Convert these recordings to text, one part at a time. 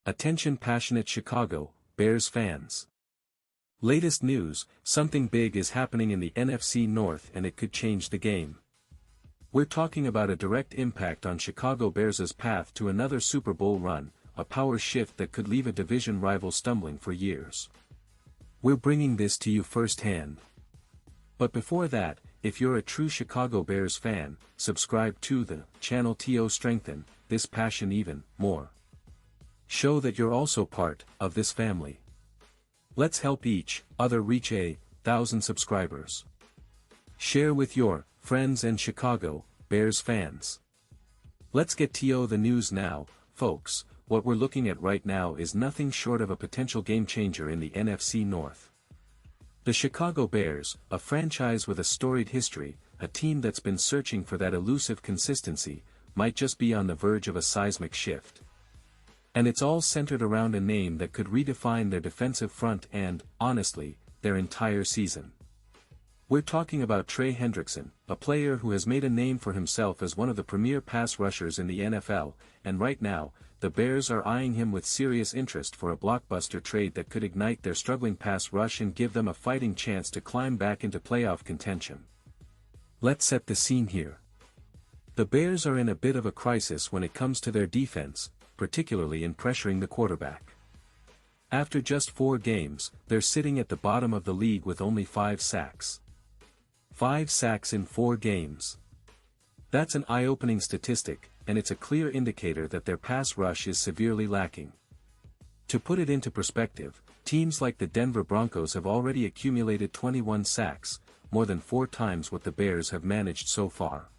Attention passionate Chicago Bears fans. Latest news, something big is happening in the NFC North and it could change the game. We're talking about a direct impact on Chicago Bears' path to another Super Bowl run, a power shift that could leave a division rival stumbling for years. We're bringing this to you firsthand. But before that, if you're a true Chicago Bears fan, subscribe to the channel to strengthen this passion even more. Show that you're also part of this family. Let's help each other reach 1,000 subscribers. Share with your friends and Chicago Bears fans. Let's get to the news now, folks. What we're looking at right now is nothing short of a potential game changer in the NFC North. The Chicago Bears, a franchise with a storied history, a team that's been searching for that elusive consistency, might just be on the verge of a seismic shift. And it's all centered around a name that could redefine their defensive front and, honestly, their entire season. We're talking about Trey Hendrickson, a player who has made a name for himself as one of the premier pass rushers in the NFL, and right now, the Bears are eyeing him with serious interest for a blockbuster trade that could ignite their struggling pass rush and give them a fighting chance to climb back into playoff contention. Let's set the scene here. The Bears are in a bit of a crisis when it comes to their defense, particularly in pressuring the quarterback. After just 4 games, they're sitting at the bottom of the league with only 5 sacks. 5 sacks in 4 games. That's an eye-opening statistic, and it's a clear indicator that their pass rush is severely lacking. To put it into perspective, teams like the Denver Broncos have already accumulated 21 sacks, more than 4 times what the Bears have managed so far.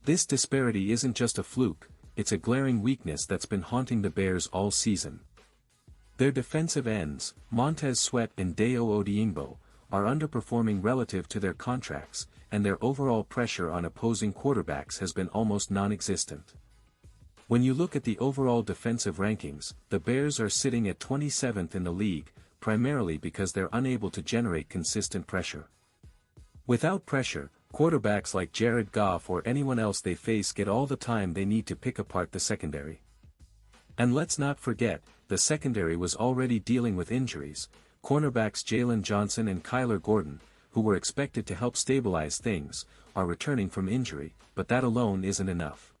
This disparity isn't just a fluke, it's a glaring weakness that's been haunting the Bears all season. Their defensive ends, Montez Sweat and Dayo Odeyingbo, are underperforming relative to their contracts, and their overall pressure on opposing quarterbacks has been almost non-existent. When you look at the overall defensive rankings, the Bears are sitting at 27th in the league, primarily because they're unable to generate consistent pressure. Without pressure, quarterbacks like Jared Goff or anyone else they face get all the time they need to pick apart the secondary. And let's not forget, the secondary was already dealing with injuries. Cornerbacks Jalen Johnson and Kyler Gordon, who were expected to help stabilize things, are returning from injury, but that alone isn't enough.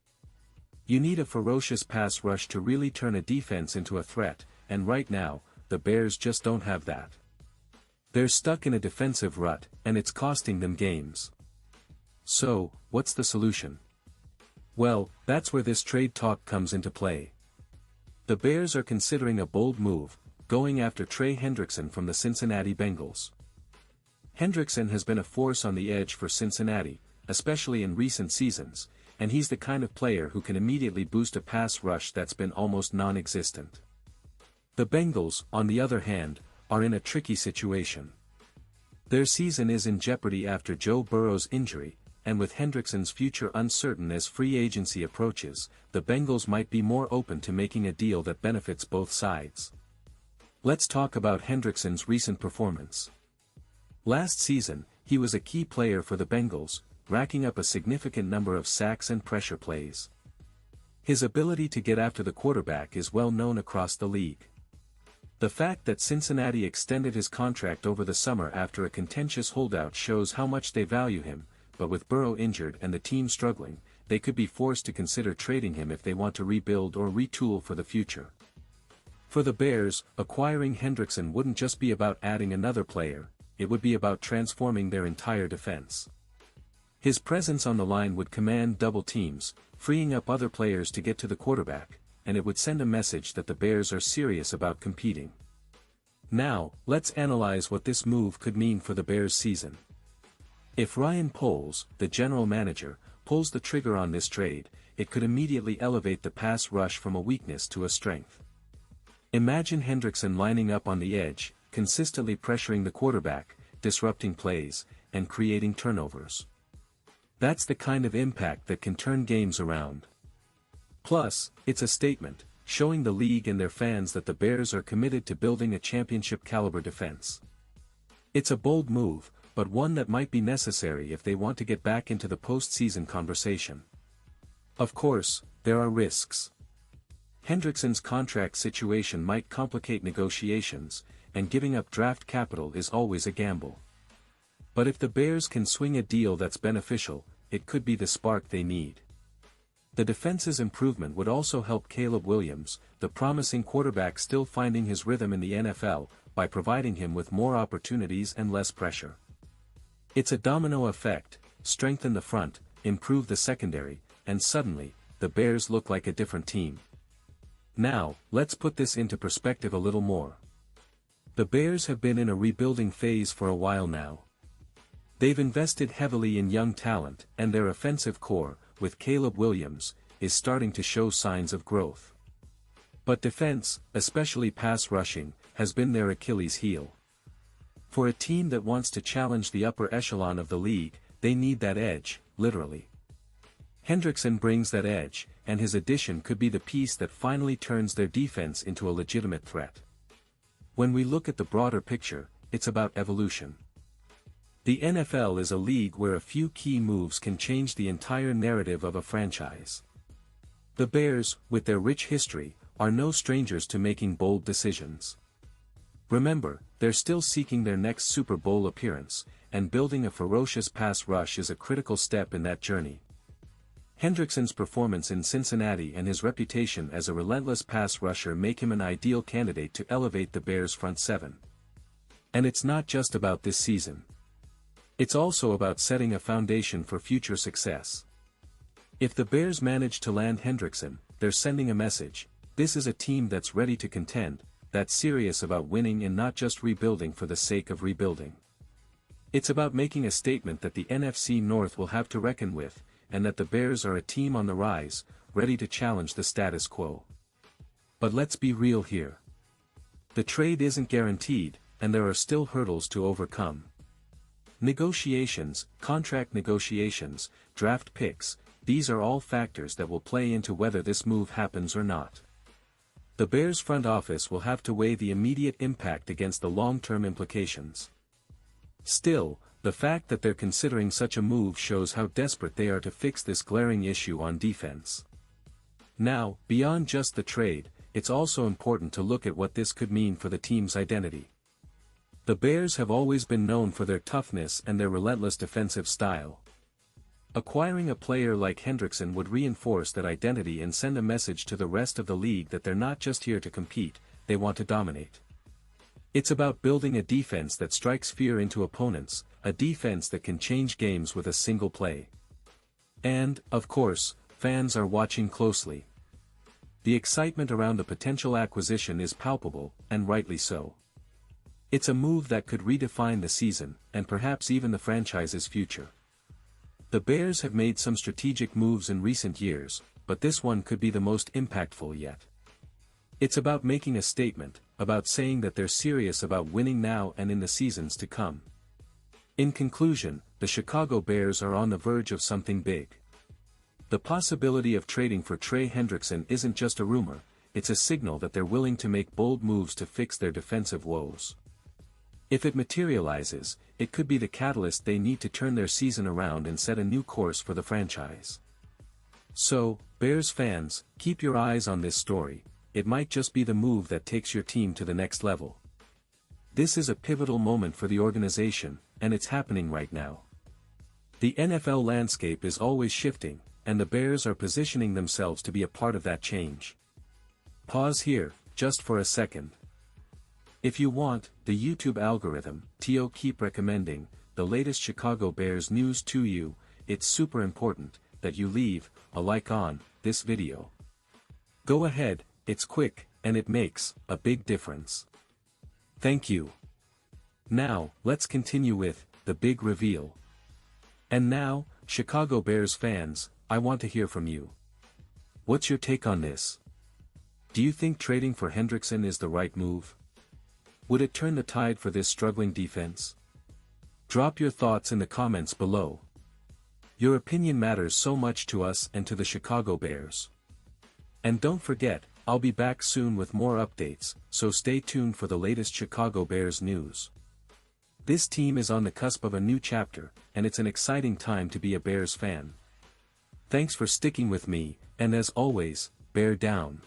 You need a ferocious pass rush to really turn a defense into a threat, and right now, the Bears just don't have that. They're stuck in a defensive rut, and it's costing them games. So, what's the solution? Well, that's where this trade talk comes into play. The Bears are considering a bold move, going after Trey Hendrickson from the Cincinnati Bengals. Hendrickson has been a force on the edge for Cincinnati, especially in recent seasons, and he's the kind of player who can immediately boost a pass rush that's been almost non-existent. The Bengals, on the other hand, are in a tricky situation. Their season is in jeopardy after Joe Burrow's injury, and with Hendrickson's future uncertain as free agency approaches, the Bengals might be more open to making a deal that benefits both sides. Let's talk about Hendrickson's recent performance. Last season, he was a key player for the Bengals, racking up a significant number of sacks and pressure plays. His ability to get after the quarterback is well known across the league. The fact that Cincinnati extended his contract over the summer after a contentious holdout shows how much they value him, but with Burrow injured and the team struggling, they could be forced to consider trading him if they want to rebuild or retool for the future. For the Bears, acquiring Hendrickson wouldn't just be about adding another player, it would be about transforming their entire defense. His presence on the line would command double teams, freeing up other players to get to the quarterback, and it would send a message that the Bears are serious about competing. Now, let's analyze what this move could mean for the Bears' season. If Ryan Poles, the general manager, pulls the trigger on this trade, it could immediately elevate the pass rush from a weakness to a strength. Imagine Hendrickson lining up on the edge, consistently pressuring the quarterback, disrupting plays, and creating turnovers. That's the kind of impact that can turn games around. Plus, it's a statement, showing the league and their fans that the Bears are committed to building a championship-caliber defense. It's a bold move, but one that might be necessary if they want to get back into the postseason conversation. Of course, there are risks. Hendrickson's contract situation might complicate negotiations, and giving up draft capital is always a gamble. But if the Bears can swing a deal that's beneficial, it could be the spark they need. The defense's improvement would also help Caleb Williams, the promising quarterback still finding his rhythm in the NFL, by providing him with more opportunities and less pressure. It's a domino effect: strengthen the front, improve the secondary, and suddenly, the Bears look like a different team. Now, let's put this into perspective a little more. The Bears have been in a rebuilding phase for a while now. They've invested heavily in young talent, and their offensive core, with Caleb Williams, is starting to show signs of growth. But defense, especially pass rushing, has been their Achilles heel. For a team that wants to challenge the upper echelon of the league, they need that edge, literally. Hendrickson brings that edge, and his addition could be the piece that finally turns their defense into a legitimate threat. When we look at the broader picture, it's about evolution. The NFL is a league where a few key moves can change the entire narrative of a franchise. The Bears, with their rich history, are no strangers to making bold decisions. Remember, they're still seeking their next Super Bowl appearance, and building a ferocious pass rush is a critical step in that journey. Hendrickson's performance in Cincinnati and his reputation as a relentless pass rusher make him an ideal candidate to elevate the Bears' front seven. And it's not just about this season. It's also about setting a foundation for future success. If the Bears manage to land Hendrickson, they're sending a message: this is a team that's ready to contend, that's serious about winning and not just rebuilding for the sake of rebuilding. It's about making a statement that the NFC North will have to reckon with, and that the Bears are a team on the rise, ready to challenge the status quo. But let's be real here. The trade isn't guaranteed, and there are still hurdles to overcome. Negotiations, contract negotiations, draft picks, these are all factors that will play into whether this move happens or not. The Bears' front office will have to weigh the immediate impact against the long-term implications. Still, the fact that they're considering such a move shows how desperate they are to fix this glaring issue on defense. Now, beyond just the trade, it's also important to look at what this could mean for the team's identity. The Bears have always been known for their toughness and their relentless defensive style. Acquiring a player like Hendrickson would reinforce that identity and send a message to the rest of the league that they're not just here to compete, they want to dominate. It's about building a defense that strikes fear into opponents, a defense that can change games with a single play. And, of course, fans are watching closely. The excitement around the potential acquisition is palpable, and rightly so. It's a move that could redefine the season, and perhaps even the franchise's future. The Bears have made some strategic moves in recent years, but this one could be the most impactful yet. It's about making a statement, about saying that they're serious about winning now and in the seasons to come. In conclusion, the Chicago Bears are on the verge of something big. The possibility of trading for Trey Hendrickson isn't just a rumor, it's a signal that they're willing to make bold moves to fix their defensive woes. If it materializes, it could be the catalyst they need to turn their season around and set a new course for the franchise. So, Bears fans, keep your eyes on this story. It might just be the move that takes your team to the next level. This is a pivotal moment for the organization, and it's happening right now. The NFL landscape is always shifting, and the Bears are positioning themselves to be a part of that change. Pause here, just for a second. If you want, the YouTube algorithm, to keep recommending, the latest Chicago Bears news to you, it's super important that you leave a like on this video. Go ahead. It's quick, and it makes a big difference. Thank you. Now, let's continue with the big reveal. And now, Chicago Bears fans, I want to hear from you. What's your take on this? Do you think trading for Hendrickson is the right move? Would it turn the tide for this struggling defense? Drop your thoughts in the comments below. Your opinion matters so much to us and to the Chicago Bears. And don't forget, I'll be back soon with more updates, so stay tuned for the latest Chicago Bears news. This team is on the cusp of a new chapter, and it's an exciting time to be a Bears fan. Thanks for sticking with me, and as always, bear down.